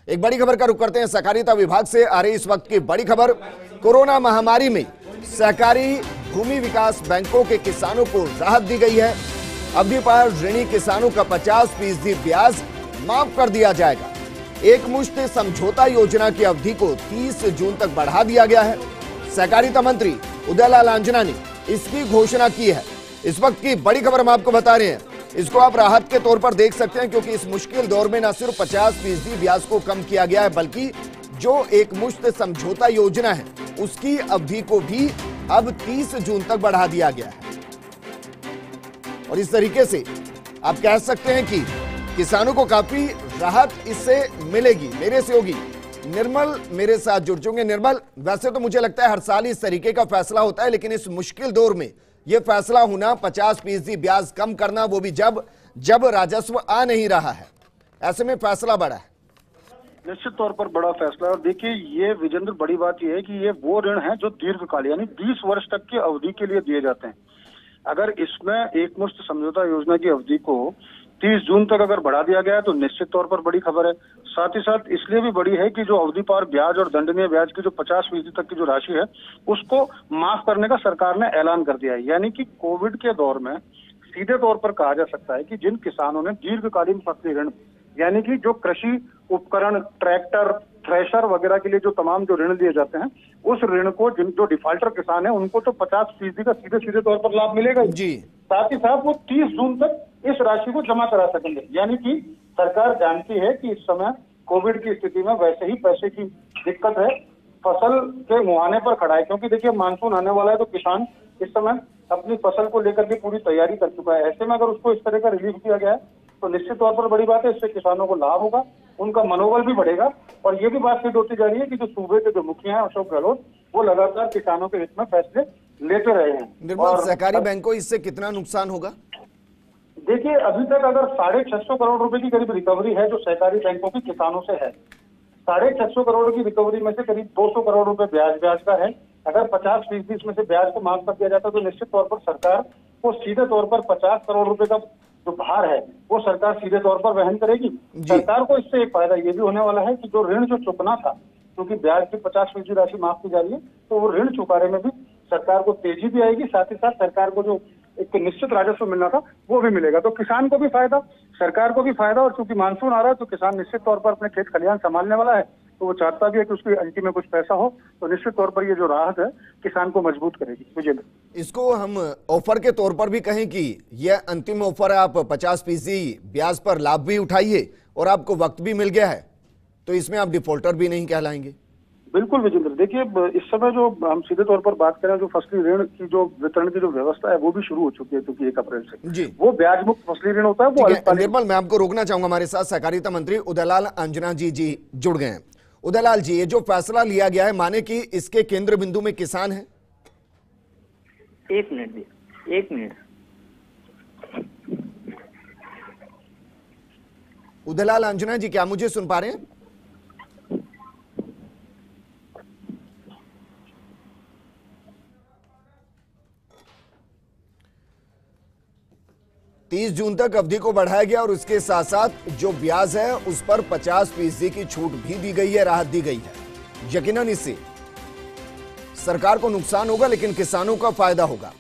एक बड़ी खबर का रुख करते हैं सहकारिता विभाग से आ रही इस वक्त की बड़ी खबर। कोरोना महामारी में सहकारी भूमि विकास बैंकों के किसानों को राहत दी गई है। अवधि पार ऋणी किसानों का 50% ब्याज माफ कर दिया जाएगा। एक मुश्त समझौता योजना की अवधि को 30 जून तक बढ़ा दिया गया है। सहकारिता मंत्री उदयलाल आंजना ने इसकी घोषणा की है। इस वक्त की बड़ी खबर हम आपको बता रहे हैं, इसको आप राहत के तौर पर देख सकते हैं, क्योंकि इस मुश्किल दौर में न सिर्फ 50% ब्याज को कम किया गया है, बल्कि जो एक मुश्त समझौता योजना है उसकी अवधि को भी अब 30 जून तक बढ़ा दिया गया है। और इस तरीके से आप कह सकते हैं कि किसानों को काफी राहत इससे मिलेगी। मेरे से होगी निर्मल मेरे साथ जुड़ चुके। निर्मल, वैसे तो मुझे लगता है हर साल इस तरीके का फैसला होता है, लेकिन इस मुश्किल दौर में यह फैसला होना 50% ब्याज कम करना, वो भी जब राजस्व आ नहीं रहा है, ऐसे में फैसला बड़ा है। निश्चित तौर पर बड़ा फैसला है। और देखिए, ये विजेंद्र, बड़ी बात यह है कि ये वो ऋण है जो दीर्घकालीन यानी 20 वर्ष तक की अवधि के लिए दिए जाते हैं। अगर इसमें एक मुश्त समझौता योजना की अवधि को 30 जून तक अगर बढ़ा दिया गया है तो निश्चित तौर पर बड़ी खबर है। साथ ही साथ इसलिए भी बड़ी है कि जो अवधि पार ब्याज और दंडनीय ब्याज की जो 50% तक की जो राशि है उसको माफ करने का सरकार ने ऐलान कर दिया है। यानी कि कोविड के दौर में सीधे तौर पर कहा जा सकता है कि जिन किसानों ने दीर्घकालीन फसली ऋण यानी कि जो कृषि उपकरण, ट्रैक्टर, थ्रेशर वगैरह के लिए जो तमाम जो ऋण दिए जाते हैं, उस ऋण को जो डिफॉल्टर किसान है उनको तो 50% का सीधे तौर पर लाभ मिलेगा जी। साथ ही साथ वो 30 जून तक इस राशि को जमा करा सकेंगे। यानी कि सरकार जानती है कि इस समय कोविड की स्थिति में वैसे ही पैसे की दिक्कत है, फसल के मुहाने पर खड़ा है। क्योंकि देखिए, मानसून आने वाला है तो किसान इस समय अपनी फसल को लेकर के पूरी तैयारी कर चुका है। ऐसे में अगर उसको इस तरह का रिलीफ दिया गया है तो निश्चित तौर पर बड़ी बात है, इससे किसानों को लाभ होगा, उनका मनोबल भी बढ़ेगा। और ये भी बात सिद्ध होती जा रही है कि जो सूबे के जो मुखिया हैं अशोक गहलोत, वो लगातार किसानों के हित में फैसले लेते रहे हैं। और सहकारी बैंकों को इससे कितना नुकसान होगा? देखिए, अभी तक अगर 650 करोड़ रुपए की करीब रिकवरी है जो सहकारी बैंकों की किसानों से है। 650 करोड़ की रिकवरी में से करीब 200 करोड़ रुपए ब्याज का है। अगर 50% इसमें से ब्याज को माफ कर दिया जाता तो निश्चित तौर पर सरकार को सीधे तौर पर 50 करोड़ रुपए का जो भार है वो सरकार सीधे तौर पर वहन करेगी। सरकार को इससे एक फायदा ये भी होने वाला है कि जो ऋण जो चुकना था, क्योंकि ब्याज की 50% राशि माफ की जा रही है, तो वो ऋण चुकाने में भी सरकार को तेजी भी आएगी। साथ ही साथ सरकार को जो एक निश्चित राजस्व मिलना था वो भी मिलेगा। तो किसान को भी फायदा, सरकार को भी फायदा। और चूंकि मानसून आ रहा है तो किसान निश्चित तौर पर अपने खेत खलिहान संभालने वाला है, तो वो चाहता भी है कि उसकी अंतिम में कुछ पैसा हो। तो निश्चित तौर पर ये जो राहत है किसान को मजबूत करेगी। विजेंद्र, इसको हम ऑफर के तौर पर भी कहें कि यह अंतिम ऑफर है, आप 50% ब्याज पर लाभ भी उठाइए और आपको वक्त भी मिल गया है, तो इसमें आप डिफॉल्टर भी नहीं कहलाएंगे। बिल्कुल विजेंद्र, देखिए, इस समय जो हम सीधे तौर पर बात करें, जो फसली ऋण की जो वितरण की जो व्यवस्था है वो भी शुरू हो चुकी है, क्योंकि 1 अप्रैल से जी वो ब्याज मुक्त फसली ऋण होता है वो अल्पकालिक। निर्मल, मैं आपको रोकना चाहूंगा, हमारे साथ सहकारिता मंत्री उदयलाल आंजना जी जुड़ गए हैं। उदयलाल जी, ये जो फैसला लिया गया है, माने कि इसके केंद्र बिंदु में किसान है? एक मिनट। उदयलाल आंजना जी, क्या मुझे सुन पा रहे हैं? तीस जून तक अवधि को बढ़ाया गया और उसके साथ साथ जो ब्याज है उस पर 50% की छूट भी दी गई है, राहत दी गई है। यकीनन इससे सरकार को नुकसान होगा, लेकिन किसानों का फायदा होगा।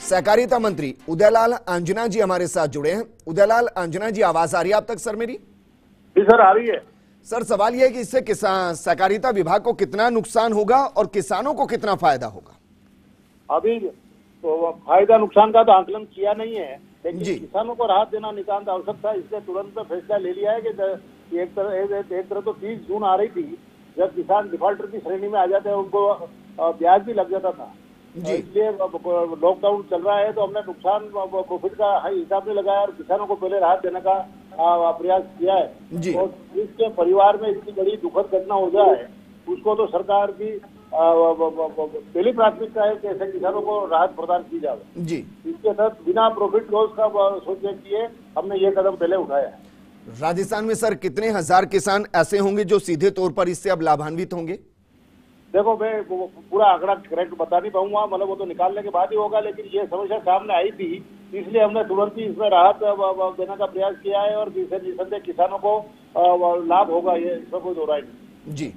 सहकारिता मंत्री उदयलाल आंजना जी हमारे साथ जुड़े हैं। उदयलाल आंजना जी, आवाज आ रही है आप तक सर मेरी? जी सर, आ रही है। सर, सवाल यह है कि इससे सहकारिता विभाग को कितना नुकसान होगा और किसानों को कितना फायदा होगा? अभी तो फायदा नुकसान का तो आकलन किया नहीं है, लेकिन किसानों को राहत देना नितांत आवश्यक था। इसलिए तुरंत फैसला ले लिया है कि एक तरह तो 30 जून आ रही थी जब किसान डिफॉल्टर की श्रेणी में आ जाते हैं, उनको ब्याज भी लग जाता था। इसलिए लॉकडाउन चल रहा है तो हमने नुकसान प्रॉफिट का हिसाब में लगाया और किसानों को पहले राहत देने का प्रयास किया है। और जिसके परिवार में इतनी बड़ी दुखद घटना हो जाए उसको तो सरकार की पहली प्राथमिकता है कि ऐसे किसानों को राहत प्रदान की जाए जी। इसके तहत बिना प्रॉफिट लॉस का सोचने किए हमने ये कदम पहले उठाया है। राजस्थान में सर कितने हजार किसान ऐसे होंगे जो सीधे तौर पर इससे अब लाभान्वित होंगे? देखो मैं वो पूरा आंकड़ा करेक्ट बता नहीं पाऊंगा, मतलब वो तो निकालने के बाद ही होगा, लेकिन ये समस्या सामने आई थी इसलिए हमने तुरंत ही इसमें राहत देने का प्रयास किया है और निसंदेह किसानों को लाभ होगा, ये इसमें कोई दो राय नहीं। जी,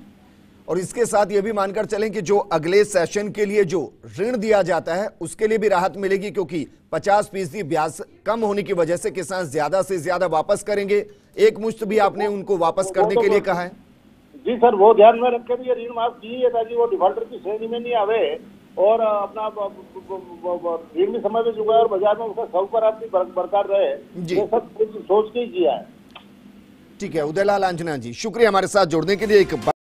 और इसके साथ ये भी मानकर चलें कि जो अगले सेशन के लिए जो ऋण दिया जाता है उसके लिए भी राहत मिलेगी, क्योंकि 50% ब्याज कम होने की वजह से किसान ज्यादा से ज्यादा वापस करेंगे। एक मुश्त भी आपने उनको वापस करने के लिए कहा है। जी सर, वो ध्यान में रख के भी ये ऋण माफ कीजिए ताकि वो डिफॉल्टर की श्रेणी में नहीं आवे और अपना ऋण भी समय में चुकाए और बाजार में उसका सौकर अपनी बरकरार रहे। ये सब सोच के ही किया है। ठीक है उदयलाल आंजना जी, शुक्रिया हमारे साथ जुड़ने के लिए। एक